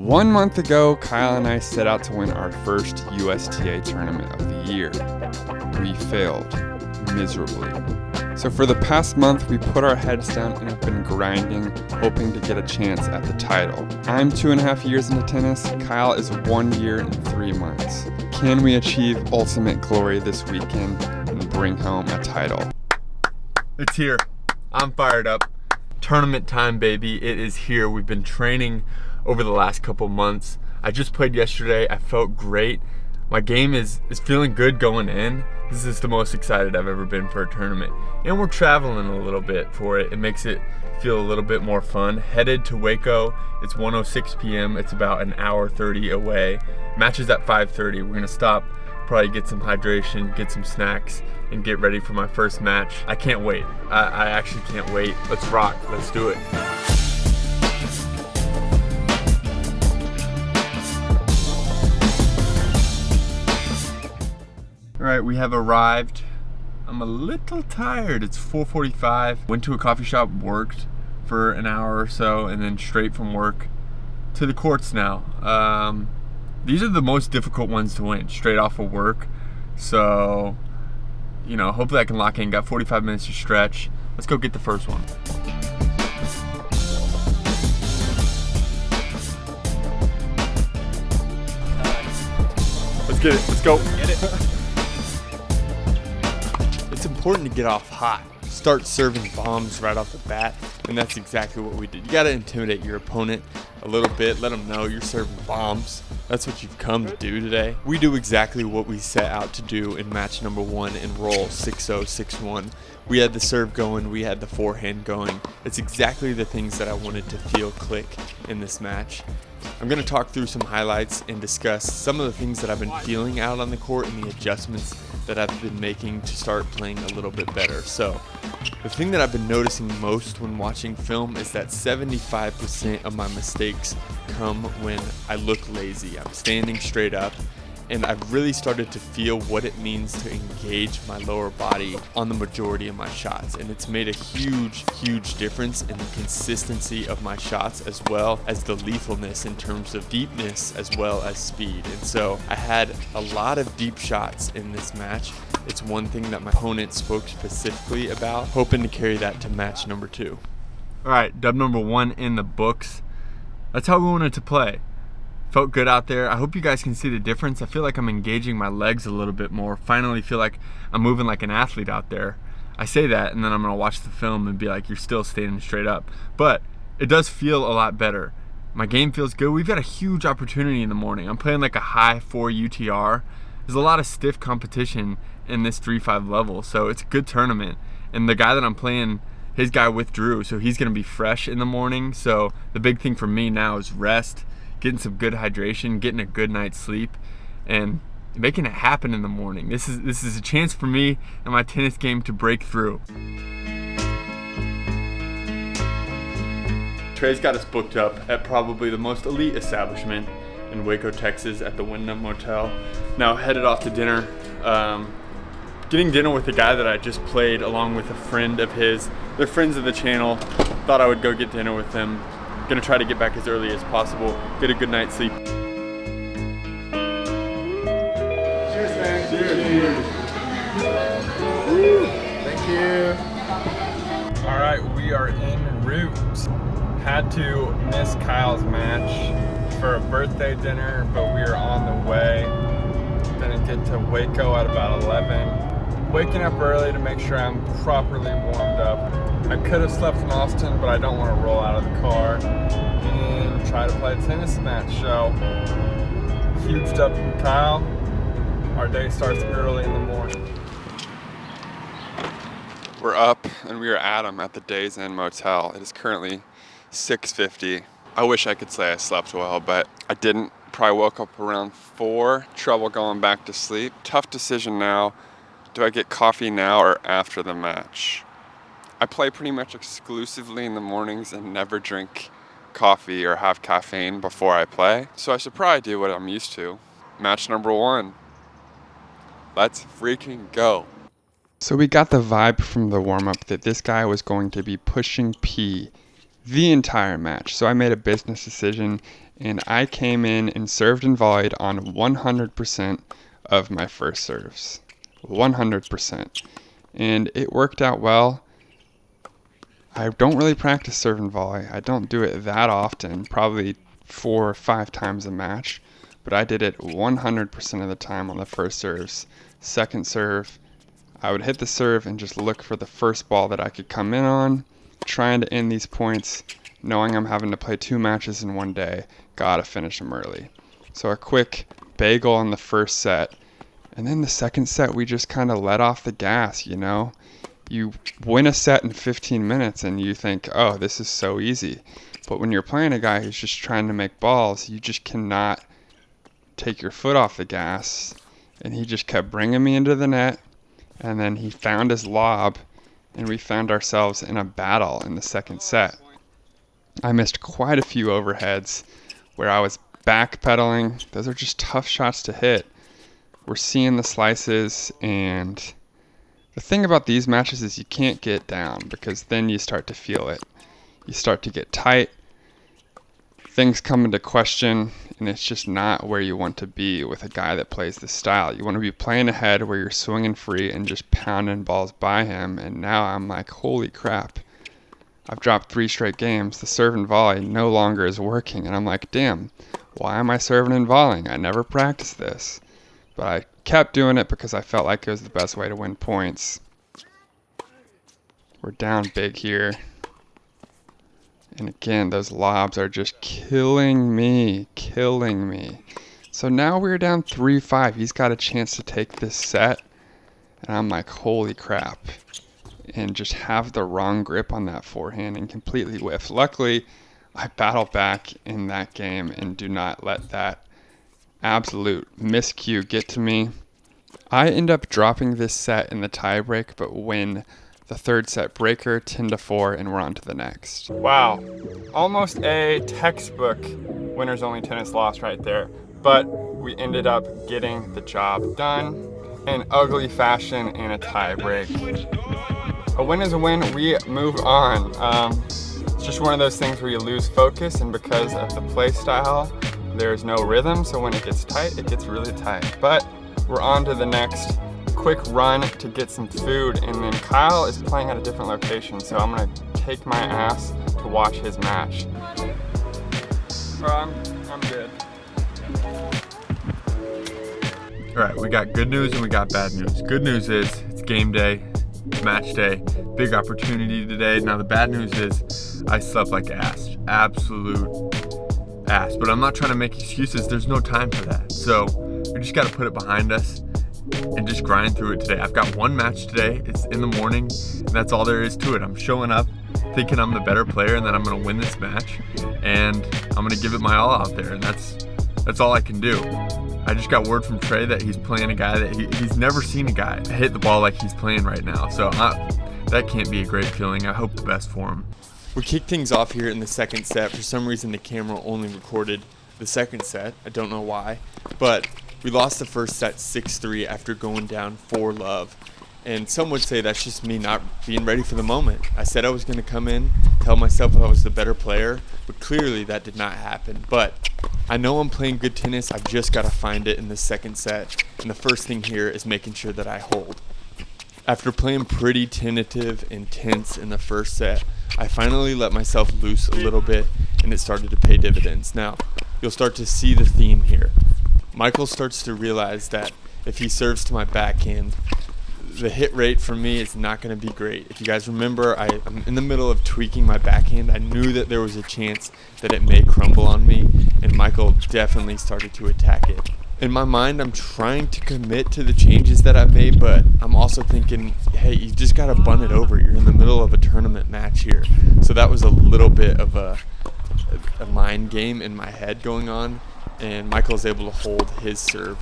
1 month ago, Kyle and I set out to win our first USTA tournament of the year. We failed miserably. So for the past month, we put our heads down and have been grinding, hoping to get a chance at the title. I'm 2.5 years into tennis. Kyle is 1 year and 3 months. Can we achieve ultimate glory this weekend and bring home a title? It's here. I'm fired up. Tournament time, baby. It is here. We've been training over the last couple months. I just played yesterday. I felt great. My game is feeling good going in. This is the most excited I've ever been for a tournament. And we're traveling a little bit for it. It makes it feel a little bit more fun. Headed to Waco. It's 1:06 p.m. It's about an hour 30 away. Match is at 5:30. We're gonna stop, probably get some hydration, get some snacks, and get ready for my first match. I can't wait. I actually can't wait. Let's rock. Let's do it. All right, we have arrived. I'm a little tired. It's 4:45. Went to a coffee shop, worked for an hour or so, and then straight from work to the courts now. These are the most difficult ones to win, straight off of work. So, you know, hopefully I can lock in. Got 45 minutes to stretch. Let's go get the first one. Let's get it. Let's go. Get it. It's important to get off hot. Start serving bombs right off the bat, and that's exactly what we did. You got to intimidate your opponent a little bit. Let them know you're serving bombs. That's what you've come to do today. We do exactly what we set out to do in match number 1 and roll 6-0, 6-1. We had the serve going. We had the forehand going. It's exactly the things that I wanted to feel click in this match. I'm going to talk through some highlights and discuss some of the things that I've been feeling out on the court and the adjustments that I've been making to start playing a little bit better. So the thing that I've been noticing most when watching film is that 75% of my mistakes come when I look lazy. I'm standing straight up, and I've really started to feel what it means to engage my lower body on the majority of my shots. And it's made a huge, huge difference in the consistency of my shots, as well as the lethalness in terms of deepness as well as speed. And so I had a lot of deep shots in this match. It's one thing that my opponent spoke specifically about, hoping to carry that to match number 2. All right, dub number 1 in the books. That's how we wanted to play. Felt good out there. I hope you guys can see the difference. I feel like I'm engaging my legs a little bit more. Finally feel like I'm moving like an athlete out there. I say that, and then I'm gonna watch the film and be like, you're still standing straight up. But it does feel a lot better. My game feels good. We've got a huge opportunity in the morning. I'm playing like a high 4 UTR. There's a lot of stiff competition in this 3-5 level, so it's a good tournament. And the guy that I'm playing, his guy withdrew, so he's gonna be fresh in the morning. So the big thing for me now is rest, getting some good hydration, getting a good night's sleep, and making it happen in the morning. This is a chance for me and my tennis game to break through. Trey's got us booked up at probably the most elite establishment in Waco, Texas, at the Wyndham Motel. Now headed off to dinner. Getting dinner with the guy that I just played along with a friend of his. They're friends of the channel. Thought I would go get dinner with them. Gonna try to get back as early as possible, get a good night's sleep. Cheers, man. Cheers. Thank you. All right, we are en route. Had to miss Kyle's match for a birthday dinner, but we are on the way. Gonna get to Waco at about 11. Waking up early to make sure I'm properly warmed up. I could have slept in Austin, but I don't want to roll out of the car and try to play a tennis match. So, huge dub from Kyle. Our day starts early in the morning. We're up and we are at him at the Days Inn Motel. It is currently 6:50. I wish I could say I slept well, but I didn't. Probably woke up around 4. Trouble going back to sleep. Tough decision now. Do I get coffee now or after the match? I play pretty much exclusively in the mornings and never drink coffee or have caffeine before I play. So I should probably do what I'm used to. Match number 1. Let's freaking go. So we got the vibe from the warm-up that this guy was going to be pushing P the entire match. So I made a business decision and I came in and served and volleyed on 100% of my first serves. 100%. And it worked out well. I don't really practice serve and volley. I don't do it that often, probably 4 or 5 times a match, but I did it 100% of the time on the first serves. Second serve, I would hit the serve and just look for the first ball that I could come in on, trying to end these points, knowing I'm having to play 2 matches in one day. Gotta finish them early. So a quick bagel on the first set, and then the second set we just kind of let off the gas, you know? You win a set in 15 minutes and you think, oh, this is so easy. But when you're playing a guy who's just trying to make balls, you just cannot take your foot off the gas. And he just kept bringing me into the net, and then he found his lob, and we found ourselves in a battle in the second set. I missed quite a few overheads where I was backpedaling. Those are just tough shots to hit. We're seeing the slices, and the thing about these matches is you can't get down, because then you start to feel it. You start to get tight. Things come into question, and it's just not where you want to be with a guy that plays this style. You want to be playing ahead where you're swinging free and just pounding balls by him, and now I'm like, holy crap. I've dropped 3 straight games. The serve and volley no longer is working, and I'm like, damn, why am I serving and volleying? I never practiced this. But I kept doing it because I felt like it was the best way to win points. We're down big here. And again, those lobs are just killing me. So now we're down 3-5. He's got a chance to take this set. And I'm like, holy crap. And just have the wrong grip on that forehand and completely whiff. Luckily, I battle back in that game and do not let that absolute miscue get to me. I end up dropping this set in the tiebreak, but win the third set breaker 10-4, and we're on to the next. Wow, almost a textbook winners only tennis loss right there, but we ended up getting the job done in ugly fashion in a tiebreak. A win is a win. We move on. It's just one of those things where you lose focus, and because of the play style, there's no rhythm, so when it gets tight, it gets really tight. But we're on to the next quick run to get some food, and then Kyle is playing at a different location, so I'm gonna take my ass to watch his match. I'm good. All right, we got good news and we got bad news. Good news is it's game day, it's match day, big opportunity today. Now the bad news is I slept like ass, absolute ass. But I'm not trying to make excuses. There's no time for that. So we just got to put it behind us and just grind through it today. I've got one match today. It's in the morning, and that's all there is to it. I'm showing up thinking I'm the better player and that I'm going to win this match, and I'm going to give it my all out there, and that's all I can do. I just got word from Trey that he's playing a guy that he's never seen a guy hit the ball like he's playing right now. So that can't be a great feeling. I hope the best for him. We kicked things off here in the second set. For some reason, the camera only recorded the second set. I don't know why. But we lost the first set 6-3 after going down 4-love. And some would say that's just me not being ready for the moment. I said I was going to come in, tell myself I was the better player, but clearly that did not happen. But I know I'm playing good tennis. I've just got to find it in the second set. And the first thing here is making sure that I hold. After playing pretty tentative and tense in the first set, I finally let myself loose a little bit, and it started to pay dividends. Now, you'll start to see the theme here. Michael starts to realize that if he serves to my backhand, the hit rate for me is not going to be great. If you guys remember, I'm in the middle of tweaking my backhand. I knew that there was a chance that it may crumble on me, and Michael definitely started to attack it. In my mind, I'm trying to commit to the changes that I've made, but I'm also thinking, hey, you just got to bun it over. You're in the middle of a tournament match here. So that was a little bit of a mind game in my head going on, and Michael's able to hold his serve.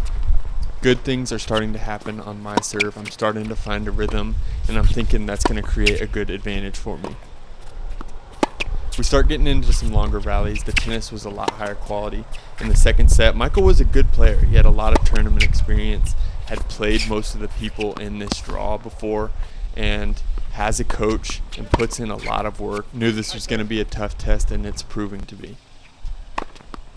Good things are starting to happen on my serve. I'm starting to find a rhythm, and I'm thinking that's going to create a good advantage for me. We start getting into some longer rallies. The tennis was a lot higher quality. In the second set, Michael was a good player. He had a lot of tournament experience, had played most of the people in this draw before, and has a coach and puts in a lot of work. Knew this was going to be a tough test, and it's proving to be.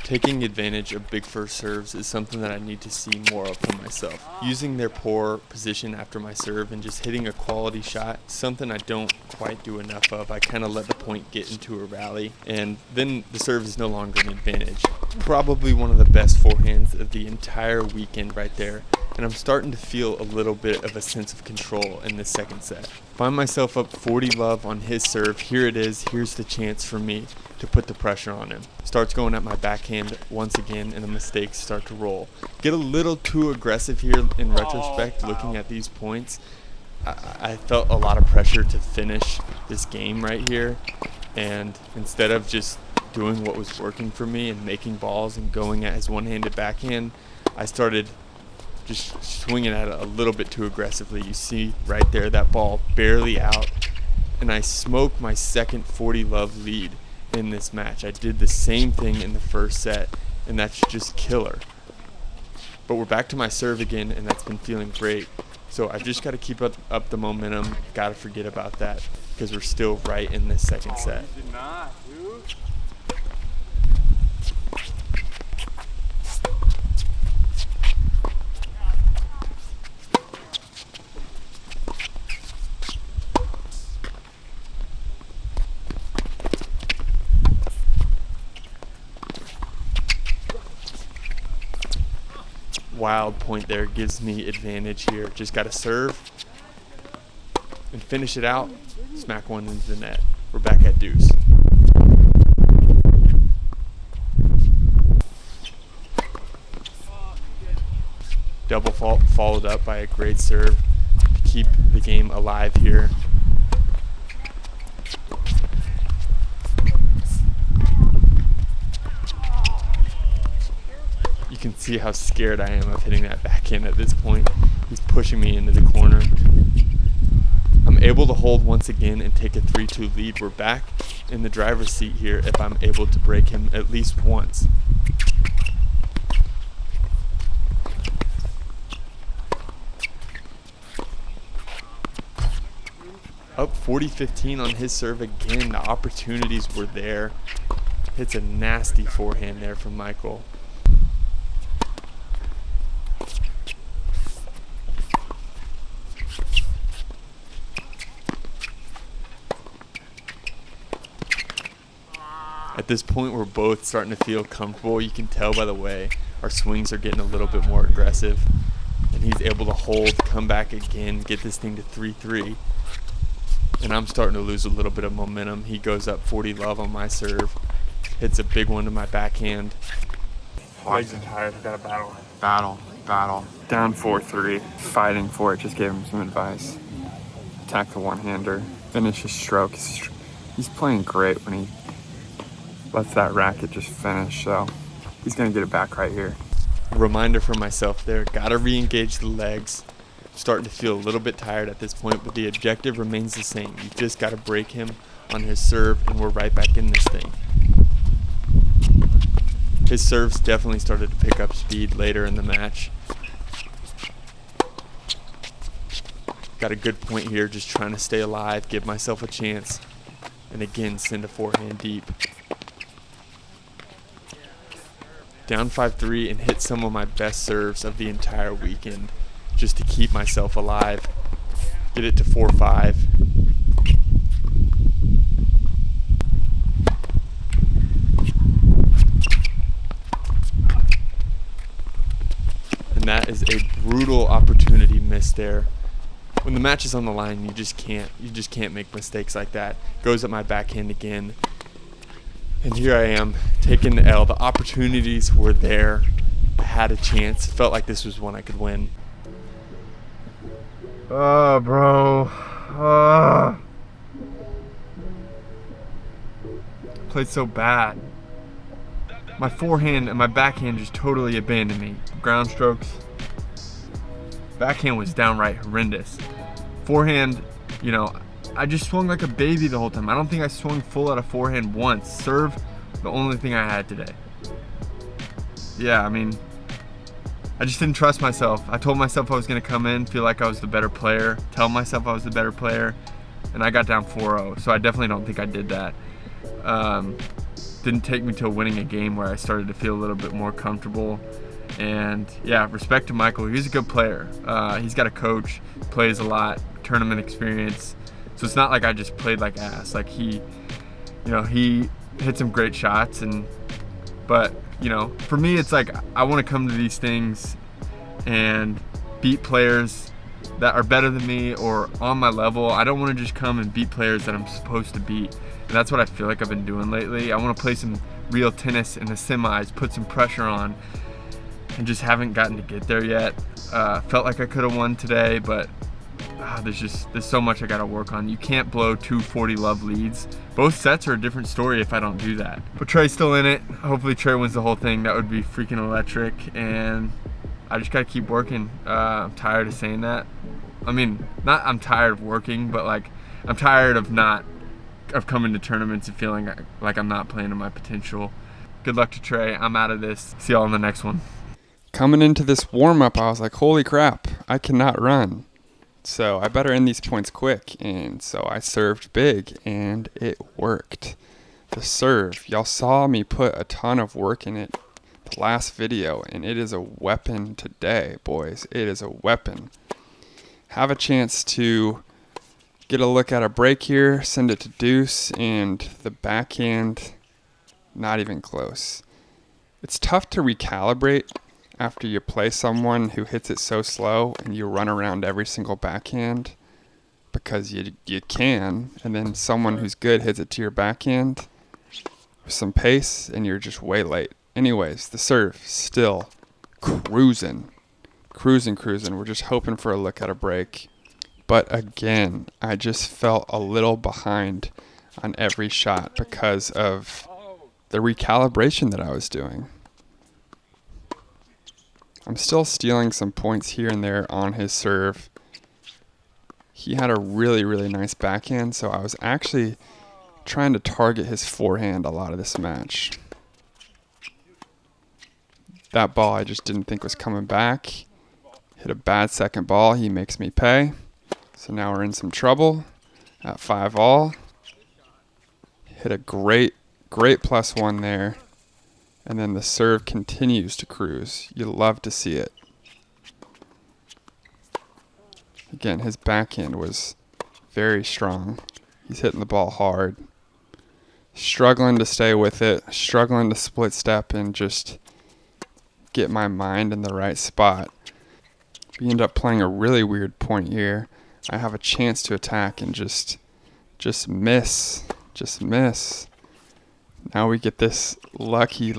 Taking advantage of big first serves is something that I need to see more of for myself. Using their poor position after my serve and just hitting a quality shot, something I don't quite do enough of. I kind of let the point get into a rally, and then the serve is no longer an advantage. Probably one of the best forehands of the entire weekend right there, and I'm starting to feel a little bit of a sense of control in this second set. Find myself up 40-love on his serve. Here it is. Here's the chance for me to put the pressure on him. Starts going at my backhand once again, and the mistakes start to roll. Get a little too aggressive here in retrospect, looking at these points. I felt a lot of pressure to finish this game right here, and instead of just doing what was working for me and making balls and going at his one-handed backhand, I started just swinging at it a little bit too aggressively. You see right there, that ball barely out, and I smoked my second 40-love lead in this match. I did the same thing in the first set, and that's just killer. But we're back to my serve again, and that's been feeling great. So I've just got to keep up the momentum. Got to forget about that because we're still right in this second set. Wild point there, gives me advantage here. Just got to serve and finish it out. Smack one into the net. We're back at deuce. Double fault followed up by a great serve to keep the game alive here. You can see how scared I am of hitting that backhand at this point. He's pushing me into the corner. I'm able to hold once again and take a 3-2 lead. We're back in the driver's seat here if I'm able to break him at least once. Up 40-15 on his serve again. The opportunities were there. Hits a nasty forehand there from Michael. At this point, we're both starting to feel comfortable. You can tell by the way our swings are getting a little bit more aggressive. And he's able to hold, come back again, get this thing to 3-3. And I'm starting to lose a little bit of momentum. He goes up 40-love on my serve. Hits a big one to my backhand. Legs are tired. I've got to battle. Battle. Down 4-3. Fighting for it. Just gave him some advice. Attack the one-hander. Finish his stroke. He's playing great when he lets that racket just finish, so he's going to get it back right here. Reminder for myself there, got to re-engage the legs. Starting to feel a little bit tired at this point, but the objective remains the same. You just got to break him on his serve, and we're right back in this thing. His serves definitely started to pick up speed later in the match. Got a good point here, just trying to stay alive, give myself a chance, and again, send a forehand deep. Down 5-3 and hit some of my best serves of the entire weekend just to keep myself alive. Get it to 4-5. And that is a brutal opportunity missed there. When the match is on the line, you just can't make mistakes like that. Goes at my backhand again. And here I am, taking the L. The opportunities were there. I had a chance. Felt like this was one I could win. Oh, bro. Played so bad. My forehand and my backhand just totally abandoned me. Ground strokes. Backhand was downright horrendous. Forehand, I just swung like a baby the whole time. I don't think I swung full out of forehand once. Serve, the only thing I had today. Yeah, I just didn't trust myself. I told myself I was going to come in, feel like I was the better player, tell myself I was the better player, and I got down 4-0. So I definitely don't think I did that. didn't take me to winning a game where I started to feel a little bit more comfortable. And yeah, respect to Michael. He's a good player. He's got a coach, plays a lot, tournament experience. So it's not like I just played like ass. Like he hit some great shots, but for me, it's like I want to come to these things and beat players that are better than me or on my level. I don't want to just come and beat players that I'm supposed to beat. And that's what I feel like I've been doing lately. I want to play some real tennis in the semis, put some pressure on, and just haven't gotten to get there yet. Felt like I could have won today, but there's so much I got to work on. You can't blow 240 love leads. Both sets are a different story if I don't do that. But Trey's still in it. Hopefully Trey wins the whole thing. That would be freaking electric. And I just got to keep working. I'm tired of saying that. I mean, not I'm tired of working, but like I'm tired of coming to tournaments and feeling like I'm not playing to my potential. Good luck to Trey. I'm out of this. See y'all in the next one. Coming into this warm-up, I was like, holy crap, I cannot run. So I better end these points quick. And so I served big, and it worked. The serve, y'all saw me put a ton of work in it the last video, and it is a weapon today, boys. It is a weapon. Have a chance to get a look at a break here, send it to deuce, and the backhand, not even close. It's tough to recalibrate after you play someone who hits it so slow and you run around every single backhand because you can, and then someone who's good hits it to your backhand with some pace and you're just way late. Anyways, the serve still cruising. We're just hoping for a look at a break. But again, I just felt a little behind on every shot because of the recalibration that I was doing. I'm still stealing some points here and there on his serve. He had a really, really nice backhand, so I was actually trying to target his forehand a lot of this match. That ball I just didn't think was coming back. Hit a bad second ball. He makes me pay. So now we're in some trouble at 5-all. Hit a great +1 there. And then the serve continues to cruise. You love to see it. Again, his backhand was very strong. He's hitting the ball hard. Struggling to stay with it. Struggling to split step and just get my mind in the right spot. We end up playing a really weird point here. I have a chance to attack and just miss. Just miss. Now we get this lucky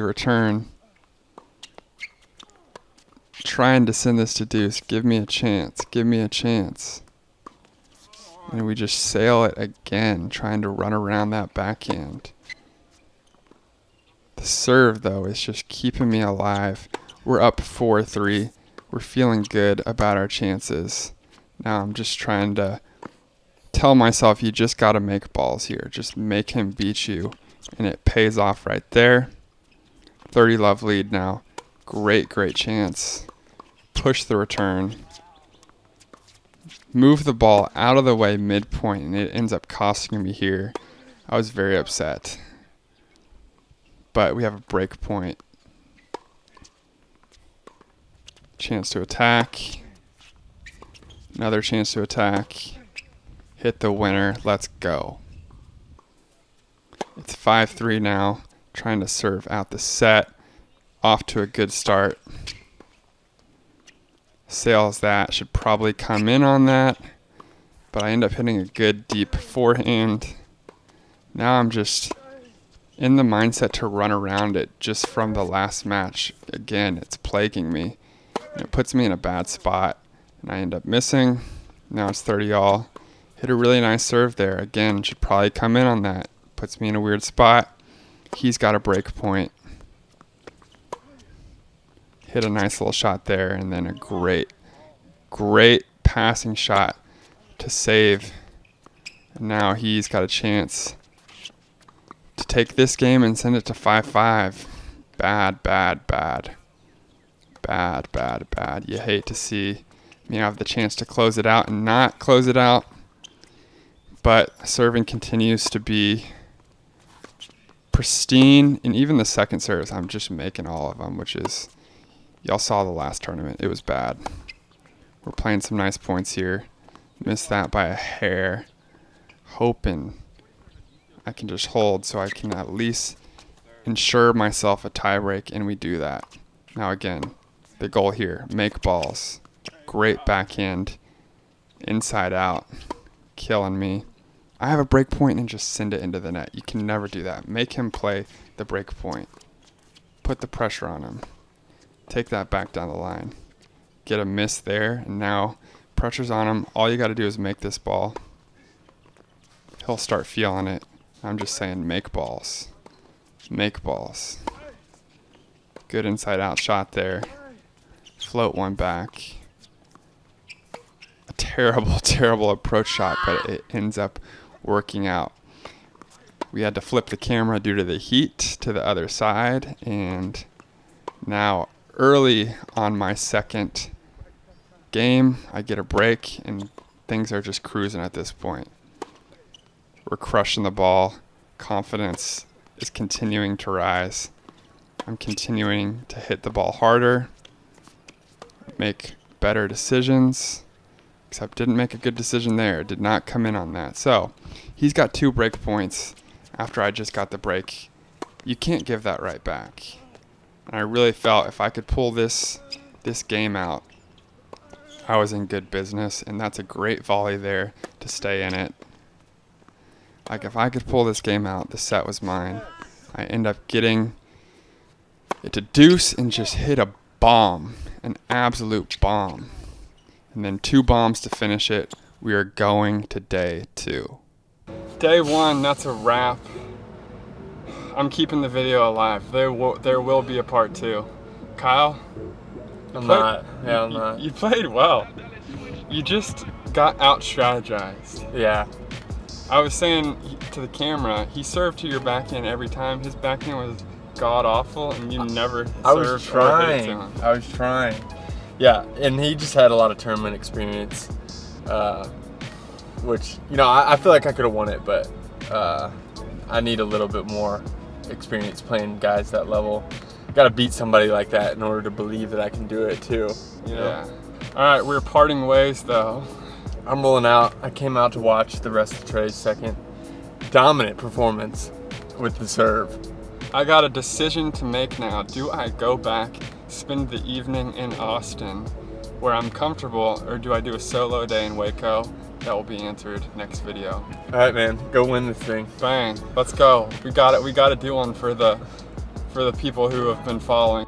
return. Trying to send this to deuce. Give me a chance. And we just sail it again, trying to run around that backhand. The serve, though, is just keeping me alive. We're up 4-3. We're feeling good about our chances. Now I'm just trying to tell myself you just got to make balls here. Just make him beat you. And it pays off right there. 30 love lead now. Great chance. Push the return. Move the ball out of the way midpoint, and it ends up costing me here. I was very upset. But we have a break point. Chance to attack. Another chance to attack. Hit the winner. Let's go. It's 5-3 now. Trying to serve out the set. Off to a good start. Sails that. Should probably come in on that. But I end up hitting a good deep forehand. Now I'm just in the mindset to run around it just from the last match. Again, it's plaguing me. And it puts me in a bad spot. And I end up missing. Now it's 30-all. Hit a really nice serve there. Again, should probably come in on that. Puts me in a weird spot. He's got a break point. Hit a nice little shot there, and then a great passing shot to save. And now he's got a chance to take this game and send it to 5-5. Bad. You hate to see me have the chance to close it out and not close it out. But serving continues to be pristine, and even the second serves, I'm just making all of them, which is, y'all saw the last tournament. It was bad. We're playing some nice points here. Missed that by a hair. Hoping I can just hold so I can at least ensure myself a tie break, and we do that. Now again, the goal here, make balls. Great backhand, inside out, killing me. I have a break point and just send it into the net. You can never do that. Make him play the break point. Put the pressure on him. Take that back down the line. Get a miss there, and now pressure's on him. All you got to do is make this ball. He'll start feeling it. I'm just saying, make balls. Make balls. Good inside out shot there. Float one back. A terrible, terrible approach shot, but it ends up working out. We had to flip the camera due to the heat to the other side, and now early on my second game, I get a break, and things are just cruising at this point. We're crushing the ball. Confidence is continuing to rise. I'm continuing to hit the ball harder, make better decisions, except didn't make a good decision there. Did not come in on that. So he's got 2 break points after I just got the break. You can't give that right back. And I really felt if I could pull this game out, I was in good business, and that's a great volley there to stay in it. Like, if I could pull this game out, the set was mine. I end up getting it to deuce and just hit a bomb, an absolute bomb. And then 2 bombs to finish it. We are going to day 2. Day 1, that's a wrap. I'm keeping the video alive. There will be a part 2. Kyle? I'm not. You played well. You just got out-strategized. Yeah. I was saying to the camera, he served to your backhand every time. His backhand was god-awful, and you never served or hit to him. I was trying. Yeah, and he just had a lot of tournament experience, which, you know, I feel like I could have won it, but I need a little bit more experience playing guys that level. Got to beat somebody like that in order to believe that I can do it too. You know? Yeah. All right, we're parting ways though. I'm rolling out. I came out to watch the rest of Trey's second dominant performance with the serve. I got a decision to make now. Do I go back, spend the evening in Austin where I'm comfortable, or do I do a solo day in Waco? That will be answered next video. All right, man, go win this thing. Bang, let's go. We got it. We got to do one for the people who have been following